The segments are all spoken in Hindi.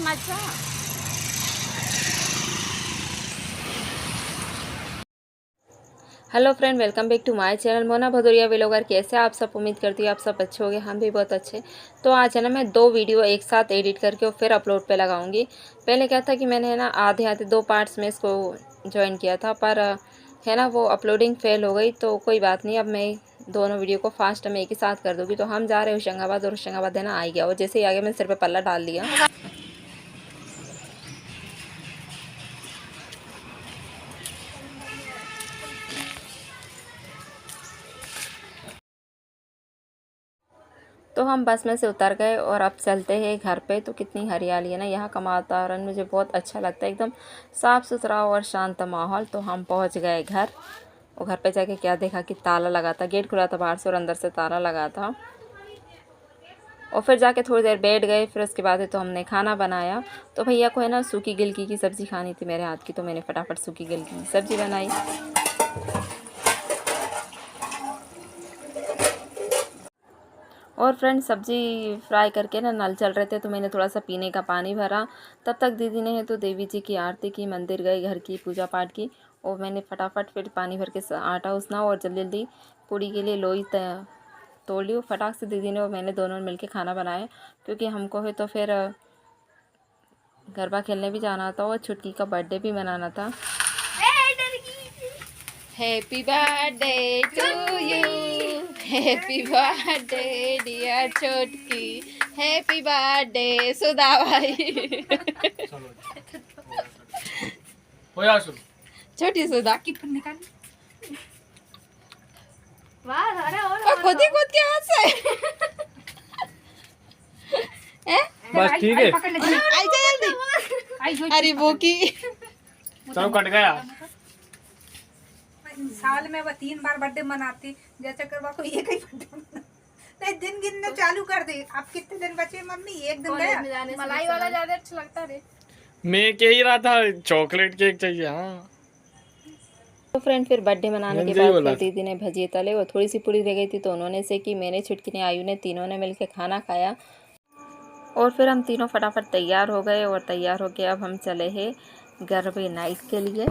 मजा। Hello friend, welcome back to my channel Mona Bhadauria vlogger. कैसे आप सब? उम्मीद करती हूँ आप सब अच्छे होंगे, हम भी बहुत अच्छे। तो आज है ना मैं 2 वीडियो एक साथ एडिट करके और फिर अपलोड पे लगाऊंगी। पहले क्या था कि मैंने है ना आधे आधे 2 पार्ट्स में इसको ज्वाइन किया था, पर है ना वो अपलोडिंग फेल हो गई। तो कोई बात नहीं, अब मैं दोनों वीडियो को फास्ट में एक ही साथ कर दूँगी। तो हम जा रहे हैं होशंगाबाद, और होशंगाबाद है ना आ गया। और जैसे ही आ गया मैंने सिर पर पल्ला डाल लिया। तो हम बस में से उतर गए और अब चलते हैं घर पे। तो कितनी हरियाली है ना, यहाँ का वातावरण मुझे बहुत अच्छा लगता है, एकदम साफ़ सुथरा और शांत माहौल। तो हम पहुँच गए घर, और घर पे जाके क्या देखा कि ताला लगा था, गेट खुला था बाहर से और अंदर से ताला लगा था। और फिर जाके थोड़ी देर बैठ गए। फिर उसके बाद तो हमने खाना बनाया। तो भैया को है ना सूखी गिलकी की सब्ज़ी खानी थी मेरे हाथ की, तो मैंने फटाफट सूखी गिलकी की सब्ज़ी बनाई। और फ्रेंड सब्ज़ी फ्राई करके ना नल चल रहे थे, तो मैंने थोड़ा सा पीने का पानी भरा। तब तक दीदी ने है तो देवी जी की आरती की, मंदिर गए, घर की पूजा पाठ की। और मैंने फटाफट फिर पानी भर के आटा उसना और जल्दी जल्दी पूड़ी के लिए लोई तोड़ ली। फटाक से दीदी ने और मैंने दोनों मिलके खाना बनाया, क्योंकि हमको है तो फिर गरबा खेलने भी जाना था और छुटकी का बर्थडे भी मनाना था। Happy birthday to you, happy birthday dear Chhotki, happy birthday Sudha भाई। छोटी सुधा की निकाल खुद ही खुद के हाथ से। बस ठीक है। जल्दी। अरे वो की चलो कट गया। साल में वो 3 बार बर्थडे मनाती, जैसे करवा को एक ही बर्थडे नहीं, दिन गिनने चालू कर दे। अब कितने दिन बचे मम्मी? एक दिन गया। मलाई वाला ज्यादा अच्छा लगता है। मैं कह ही रहा था चॉकलेट केक चाहिए। हाँ तो फ्रेंड फिर बर्थडे मनाने के बाद फिर दीदी ने भजिए तले और थोड़ी सी पूरी रह गई थी, तो उन्होंने से कि मैंने, छुटकी ने, आयु ने, तीनों ने मिलकर खाना खाया। और फिर हम तीनों फटाफट तैयार हो गए, और तैयार होके अब हम चले हैं गरबे नाइट के लिए।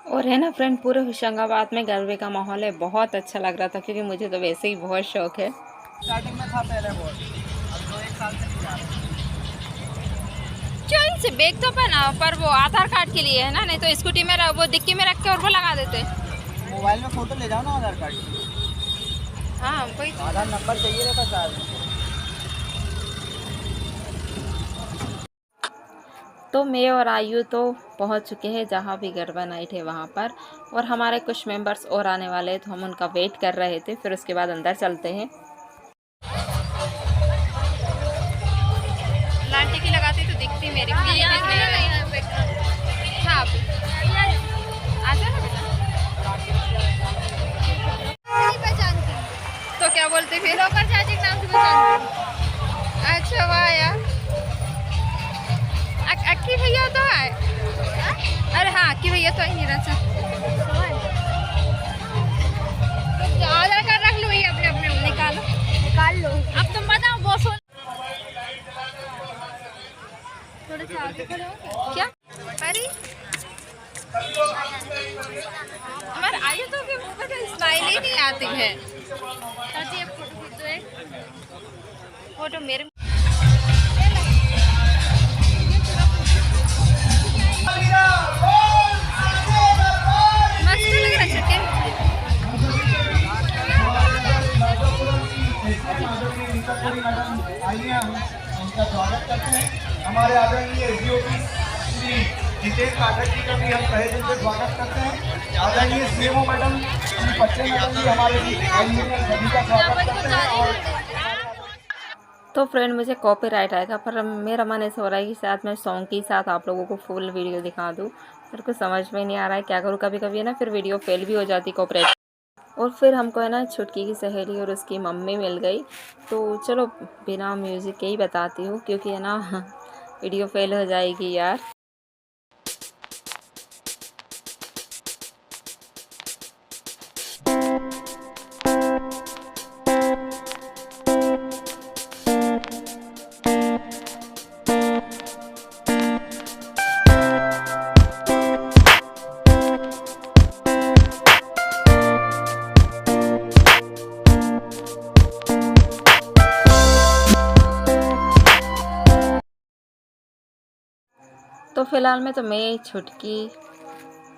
और है ना फ्रेंड, पूरे होशंगाबाद में गरबे का माहौल है, बहुत अच्छा लग रहा था, क्योंकि मुझे तो वैसे ही बहुत शौक है। स्टार्टिंग में था पहले बहुत, अब तो 1 साल से नहीं जा रहा। क्यों इनसे बैग तो पहना, पर वो आधार कार्ड के लिए है ना, नहीं तो स्कूटी में वो डिक्की में रख के और वो लगा देते। मोबाइल में फोटो ले जाओ ना आधार कार्ड। हाँ कोई तो आधार नंबर चाहिए रहता साथ। तो मैं और आयु तो पहुंच चुके हैं जहां भी गरबा नाइट है वहां पर, और हमारे कुछ मेंबर्स और आने वाले हैं, तो हम उनका वेट कर रहे थे। फिर उसके बाद अंदर चलते हैं। लाल टिकी लगाती तो दिखती मेरी। हाँ आजा ना बेटा। तो क्या बोलते फिर? लोकल चाची के नाम से पहचानती। अच्छा वाह यार, अक्की भैया तो है। अरे हाँ अक्की भैया तो ही रहा। आधार कार्ड रख लो, ये अपने अपने निकाल लो। अब तुम बताओ बॉस थोड़े से आगे खड़े हो क्या? अरे हमारे आयु तो के मुंह पे तो स्माइल ही नहीं आती है। फोटो मेरे मस्त लग रहा है। आइए हम उनका स्वागत करते हैं। हमारे आदरणीय एसडीओपी श्री जितेश पाठक जी का भी हम तहे दिल से स्वागत करते हैं। आदरणीय सीएमओ मैडम श्री बच्चे मैडम जी हमारे सभी का स्वागत करते हैं। और तो फ्रेंड मुझे कॉपीराइट आएगा, पर मेरा मन ऐसा हो रहा है कि साथ में सॉन्ग के साथ आप लोगों को फुल वीडियो दिखा दूँ। मेरे को समझ में नहीं आ रहा है क्या करूँ। कभी कभी है ना फिर वीडियो फेल भी हो जाती कॉपीराइट। और फिर हमको है ना छुटकी की सहेली और उसकी मम्मी मिल गई। तो चलो बिना म्यूज़िक के ही बताती हूँ, क्योंकि है ना वीडियो फेल हो जाएगी यार। फ़िलहाल में तो मैं, छुटकी,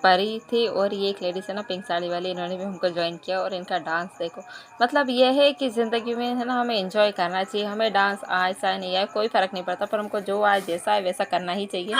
परी थी और ये एक लेडीज़ है ना पिंक साड़ी वाली, इन्होंने भी हमको ज्वाइन किया। और इनका डांस देखो, मतलब ये है कि ज़िंदगी में है ना हमें एंजॉय करना चाहिए। हमें डांस आए चाहे नहीं आए कोई फ़र्क नहीं पड़ता, पर हमको जो आए जैसा है वैसा करना ही चाहिए।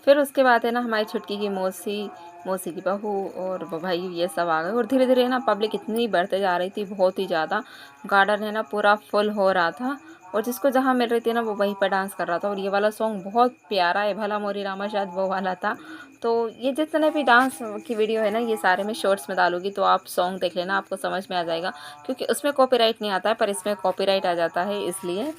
फिर उसके बाद है ना हमारी छुटकी की मौसी, मौसी की बहू और भाई ये सब आ गए। और धीरे धीरे ना पब्लिक इतनी बढ़ते जा रही थी, बहुत ही ज़्यादा। गार्डन है ना पूरा फुल हो रहा था और जिसको जहाँ मिल रही थी ना वो वहीं पर डांस कर रहा था। और ये वाला सॉन्ग बहुत प्यारा है, भला मोरी रामा, शायद वो वाला था। तो ये जितने भी डांस की वीडियो है ना ये सारे मैं शॉर्ट्स में डालूँगी, तो आप सॉन्ग देख लेना, आपको समझ में आ जाएगा। क्योंकि उसमें कॉपीराइट नहीं आता है, पर इसमें कॉपीराइट आ जाता है, इसलिए।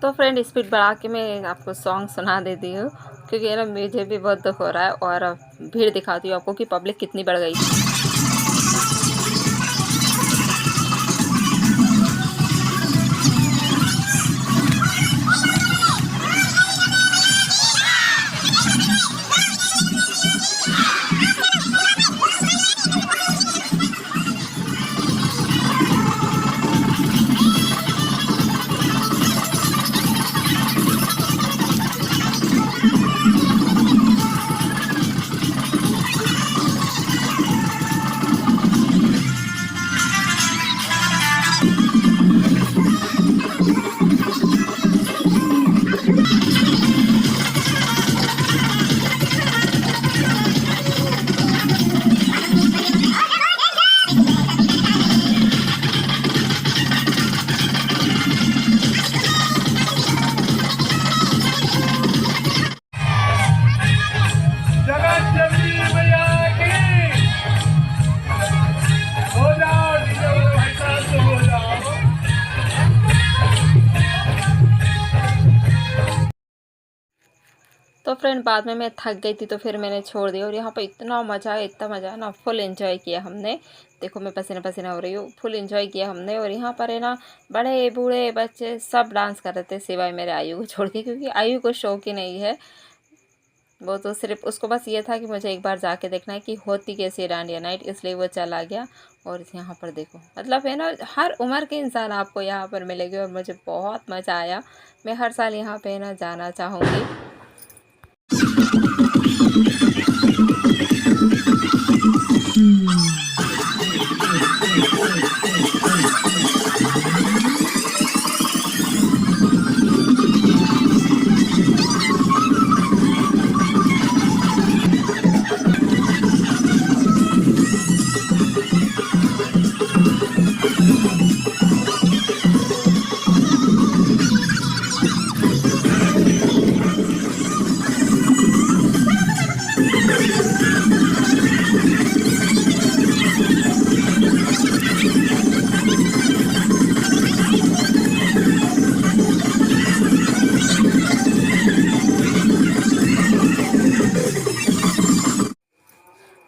तो फ्रेंड स्पीड बढ़ा के मैं आपको सॉन्ग सुना देती हूँ, क्योंकि ना मुझे भी बहुत दुख हो रहा है। और भीड़ दिखाती हूँ आपको कि पब्लिक कितनी बढ़ गई। तो फ्रेंड बाद में मैं थक गई थी तो फिर मैंने छोड़ दिया। और यहाँ पर इतना मज़ा है, इतना मज़ा है ना, फुल एंजॉय किया हमने। देखो मैं पसीना पसीना हो रही हूँ, फुल एंजॉय किया हमने। और यहाँ पर है ना बड़े बूढ़े बच्चे सब डांस कर रहे थे, सिवाय मेरे आयु को छोड़ के, क्योंकि आयु को शौक ही नहीं है। वो तो सिर्फ उसको बस ये था कि मुझे एक बार जाके देखना है कि होती कैसी है डांडिया नाइट, इसलिए वो चला गया। और यहाँ पर देखो, मतलब है ना हर उम्र के इंसान आपको यहाँ पर मिलेंगे और मुझे बहुत मज़ा आया। मैं हर साल यहाँ पे ना जाना चाहूँगी।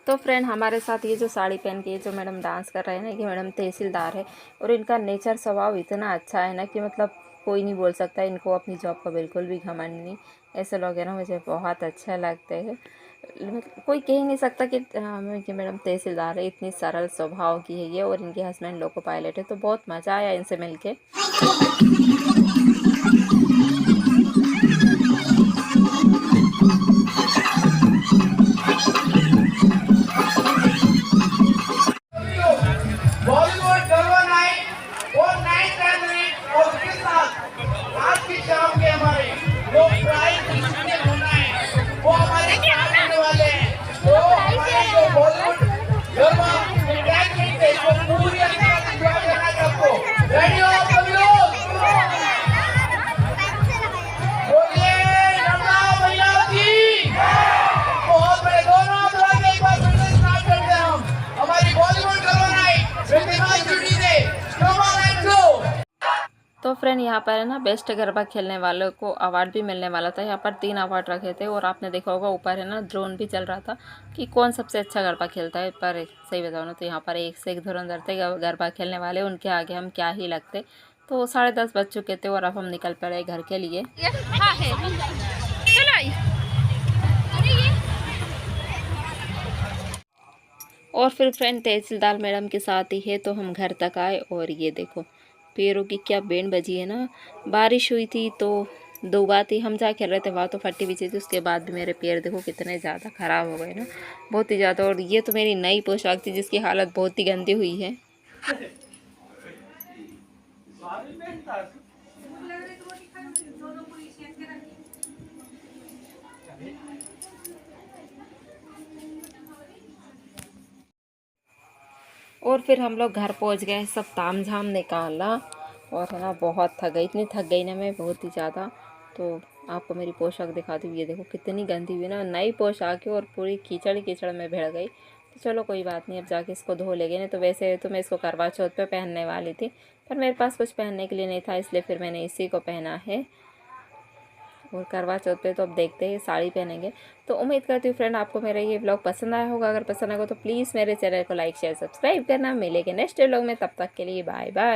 तो फ्रेंड हमारे साथ ये जो साड़ी पहन के जो मैडम डांस कर रहे हैं ना, ये मैडम तहसीलदार है। और इनका नेचर स्वभाव इतना अच्छा है ना कि मतलब कोई नहीं बोल सकता इनको अपनी जॉब का बिल्कुल भी घमंड नहीं। ऐसे लोग हैं ना मुझे बहुत अच्छे लगते हैं। मतलब कोई कह ही नहीं सकता कि मैडम तहसीलदार है, इतनी सरल स्वभाव की है ये। और इनके हस्बैंड लोको पायलट है, तो बहुत मज़ा आया इनसे मिलके। फ्रेंड यहाँ पर है ना बेस्ट गरबा खेलने वालों को अवार्ड भी मिलने वाला था। यहाँ पर 3 अवार्ड रखे थे और आपने देखा होगा ऊपर है ना ड्रोन भी चल रहा था कि कौन सबसे अच्छा गरबा खेलता है। पर सही बताओ ना तो यहाँ पर एक से एक धुरंधर थे गरबा खेलने वाले, उनके आगे हम क्या ही लगते। तो 10:30 बज चुके थे और अब हम निकल पड़े घर के लिए। और फिर फ्रेंड तहसीलदार मैडम के साथ ही है तो हम घर तक आए और ये देखो पैरों की क्या बैंड बजी है ना। बारिश हुई थी तो 2 बार थी, हम जहाँ खेल रहे थे वहाँ तो फट्टी बिछी थी, उसके बाद भी मेरे पैर देखो कितने ज़्यादा ख़राब हो गए ना, बहुत ही ज़्यादा। और ये तो मेरी नई पोशाक थी जिसकी हालत बहुत ही गंदी हुई है। और फिर हम लोग घर पहुंच गए, सब ताम झाम निकाला और है ना बहुत थक गई, इतनी थक गई ना मैं बहुत ही ज़्यादा। तो आपको मेरी पोशाक दिखाती हूँ, ये देखो कितनी गंदी हुई ना, नई पोशाक है और पूरी कीचड़ कीचड़ में भिड़ गई। तो चलो कोई बात नहीं, अब जाके इसको धो लेंगे। नहीं तो वैसे तो मैं इसको करवा चौथ पे पहनने वाली थी पर मेरे पास कुछ पहनने के लिए नहीं था, इसलिए फिर मैंने इसी को पहना है। और करवा चौथ पे तो अब देखते हैं साड़ी पहनेंगे। तो उम्मीद करती हूँ फ्रेंड आपको मेरा ये व्लॉग पसंद आया होगा। अगर पसंद आएगा तो प्लीज़ मेरे चैनल को लाइक शेयर सब्सक्राइब करना। मिलेंगे नेक्स्ट व्लॉग में, तब तक के लिए बाय बाय।